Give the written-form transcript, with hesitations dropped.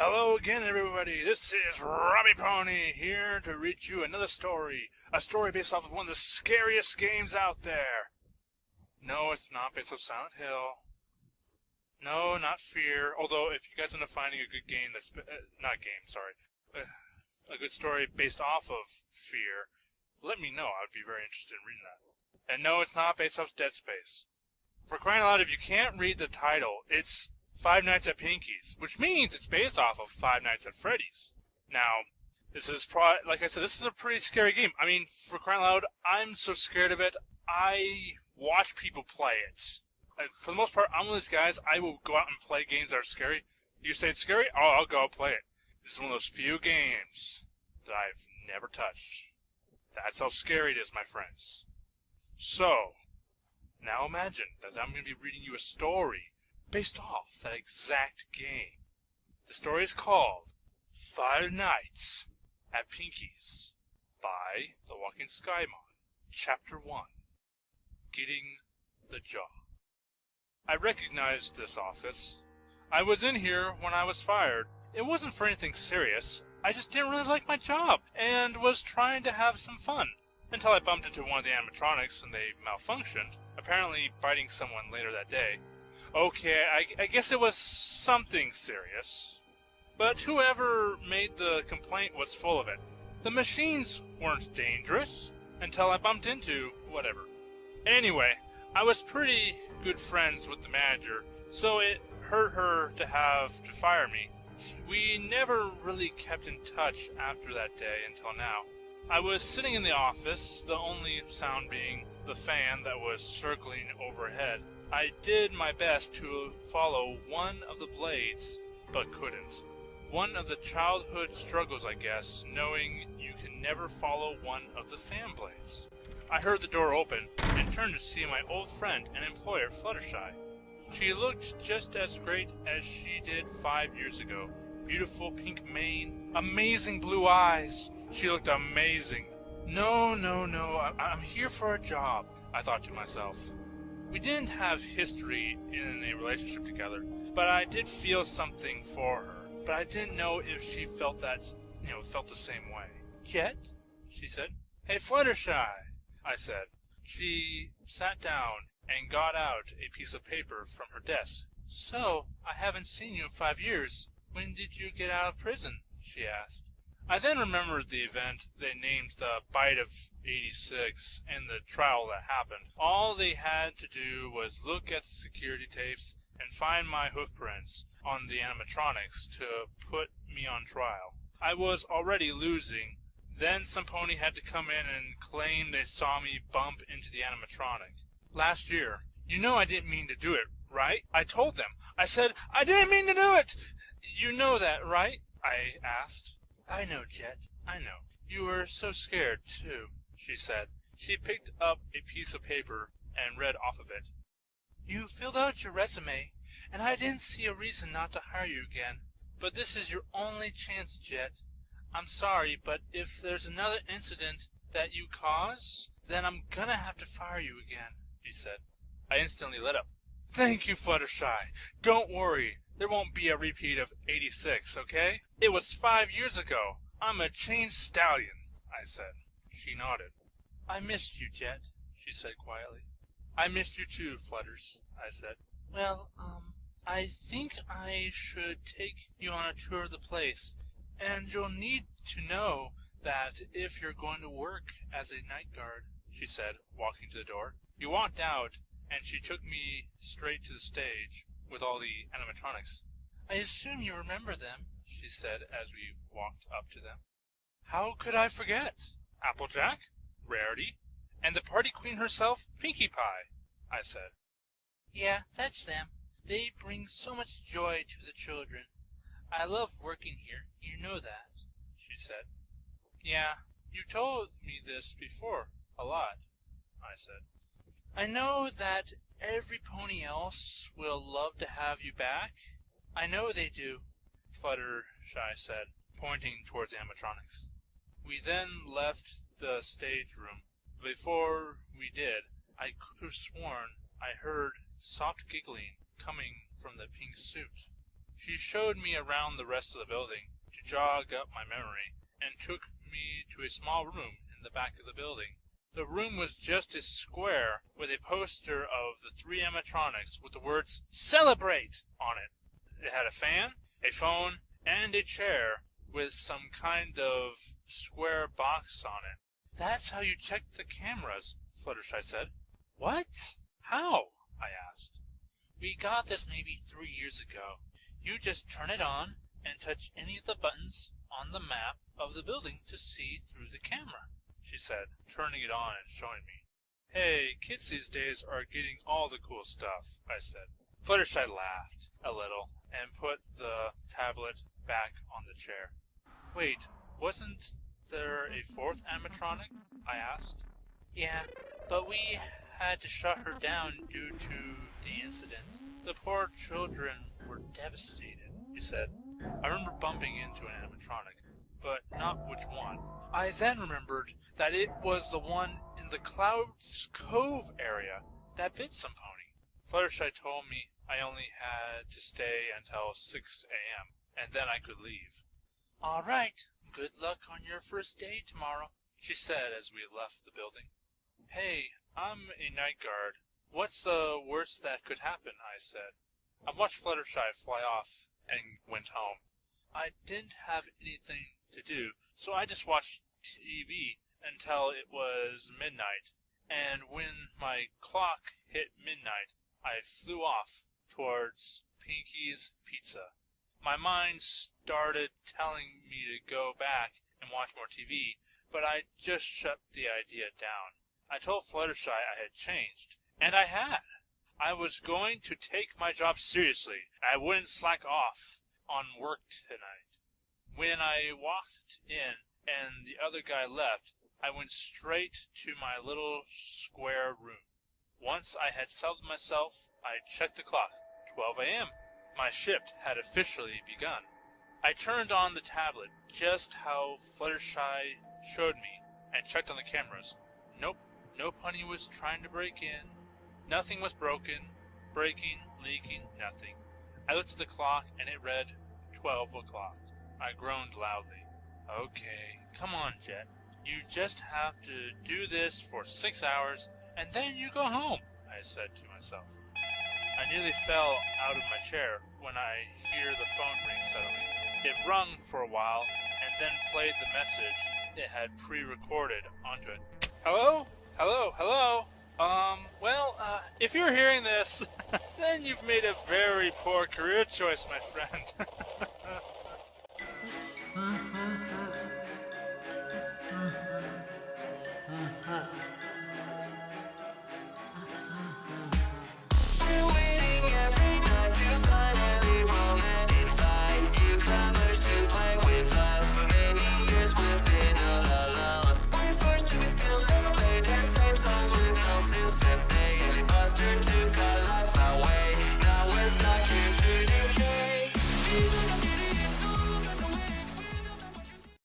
Hello again, everybody. This is Robipony here to read you another story. A story based off of one of the scariest games out there. No, it's not based off Silent Hill. No, not Fear. Although, if you guys end up finding a good game that's... a good story based off of Fear, let me know. I'd be very interested in reading that. And no, it's not based off Dead Space. For crying out loud, if you can't read the title, it's Five Nights at Pinkies, which means it's based off of Five Nights at Freddy's. Now, this is like I said, this is a pretty scary game. I mean, for crying out loud, I'm so scared of it, I watch people play it. For the most part, I'm one of those guys, I will go out and play games that are scary. You say it's scary? Oh, I'll go out and play it. This is one of those few games that I've never touched. That's how scary it is, my friends. So, now imagine that I'm going to be reading you a story based off that exact game. The story is called Five Nights at Pinkies by The Walking Skymon, Chapter 1, Getting the Job. I recognized this office. I was in here when I was fired. It wasn't for anything serious. I just didn't really like my job and was trying to have some fun. Until I bumped into one of the animatronics and they malfunctioned, apparently biting someone later that day. Okay, I guess it was something serious. But whoever made the complaint was full of it. The machines weren't dangerous until I bumped into whatever. Anyway, I was pretty good friends with the manager, so it hurt her to have to fire me. We never really kept in touch after that day until now. I was sitting in the office, the only sound being the fan that was circling overhead. I did my best to follow one of the blades, but couldn't. One of the childhood struggles, I guess, knowing you can never follow one of the fan blades. I heard the door open and turned to see my old friend and employer, Fluttershy. She looked just as great as she did 5 years ago. Beautiful pink mane, amazing blue eyes. She looked amazing. No, I'm here for a job, I thought to myself. We didn't have history in a relationship together, but I did feel something for her. But I didn't know if she felt felt the same way. Jet? She said. Hey, Fluttershy, I said. She sat down and got out a piece of paper from her desk. So, I haven't seen you in 5 years. When did you get out of prison? She asked. I then remembered the event they named the Bite of 86 and the trial that happened. All they had to do was look at the security tapes and find my hoof prints on the animatronics to put me on trial. I was already losing. Then some pony had to come in and claim they saw me bump into the animatronic. Last year. You know I didn't mean to do it, right? I told them. I said, I didn't mean to do it! You know that, right? I asked. I know, Jet. I know. You were so scared, too, she said. She picked up a piece of paper and read off of it. You filled out your resume, and I didn't see a reason not to hire you again. But this is your only chance, Jet. I'm sorry, but if there's another incident that you cause, then I'm gonna have to fire you again, she said. I instantly lit up. Thank you, Fluttershy. Don't worry. There won't be a repeat of 86, okay? It was 5 years ago. I'm a changed stallion, I said. She nodded. I missed you, Jet, she said quietly. I missed you too, Flutters, I said. Well, I think I should take you on a tour of the place, and you'll need to know that if you're going to work as a night guard, she said, walking to the door. We walked out, and she took me straight to the stage with all the animatronics. I assume you remember them, she said as we walked up to them. How could I forget? Applejack, Rarity, and the party queen herself, Pinkie Pie, I said. Yeah, that's them. They bring so much joy to the children. I love working here, you know that, she said. Yeah, you told me this before, a lot, I said. I know that every pony else will love to have you back. I know they do, Fluttershy said, pointing towards the animatronics. We then left the stage room. Before we did, I could have sworn I heard soft giggling coming from the pink suit. She showed me around the rest of the building to jog up my memory, and took me to a small room in the back of the building. The room was just a square with a poster of the 3 animatronics with the words "Celebrate" on it. It had a fan, a phone, and a chair with some kind of square box on it. "That's how you check the cameras," Fluttershy said. "What? How?" I asked. "We got this maybe 3 years ago. You just turn it on and touch any of the buttons on the map of the building to see through the camera," she said, turning it on and showing me. "Hey, kids these days are getting all the cool stuff," I said. Fluttershy laughed a little and put the tablet back on the chair. "Wait, wasn't there a 4th animatronic?" I asked. "Yeah, but we had to shut her down due to the incident. The poor children were devastated," he said. I remember bumping into an animatronic, but not which one. I then remembered that it was the one in the Clouds Cove area that bit some pony. Fluttershy told me I only had to stay until 6 a.m., and then I could leave. "All right, good luck on your first day tomorrow," she said as we left the building. "Hey, I'm a night guard. What's the worst that could happen?" I said. I watched Fluttershy fly off and went home. I didn't have anything to do, so I just watched TV until it was midnight, and when my clock hit midnight, I flew off towards Pinkie's Pizza. My mind started telling me to go back and watch more TV, but I just shut the idea down. I told Fluttershy I had changed, and I had. I was going to take my job seriously, and I wouldn't slack off on work tonight. When I walked in and the other guy left, I went straight to my little square room. Once I had settled myself, I checked the clock. 12 a.m. My shift had officially begun. I turned on the tablet just how Fluttershy showed me and checked on the cameras. Nope, no pony was trying to break in. Nothing was broken, breaking, leaking, nothing. I looked at the clock and it read 12 o'clock. I groaned loudly. "Okay, come on, Jet. You just have to do this for 6 hours and then you go home," I said to myself. I nearly fell out of my chair when I hear the phone ring suddenly. It rung for a while and then played the message it had pre-recorded onto it. "Hello? Hello? Hello? If you're hearing this, then you've made a very poor career choice, my friend."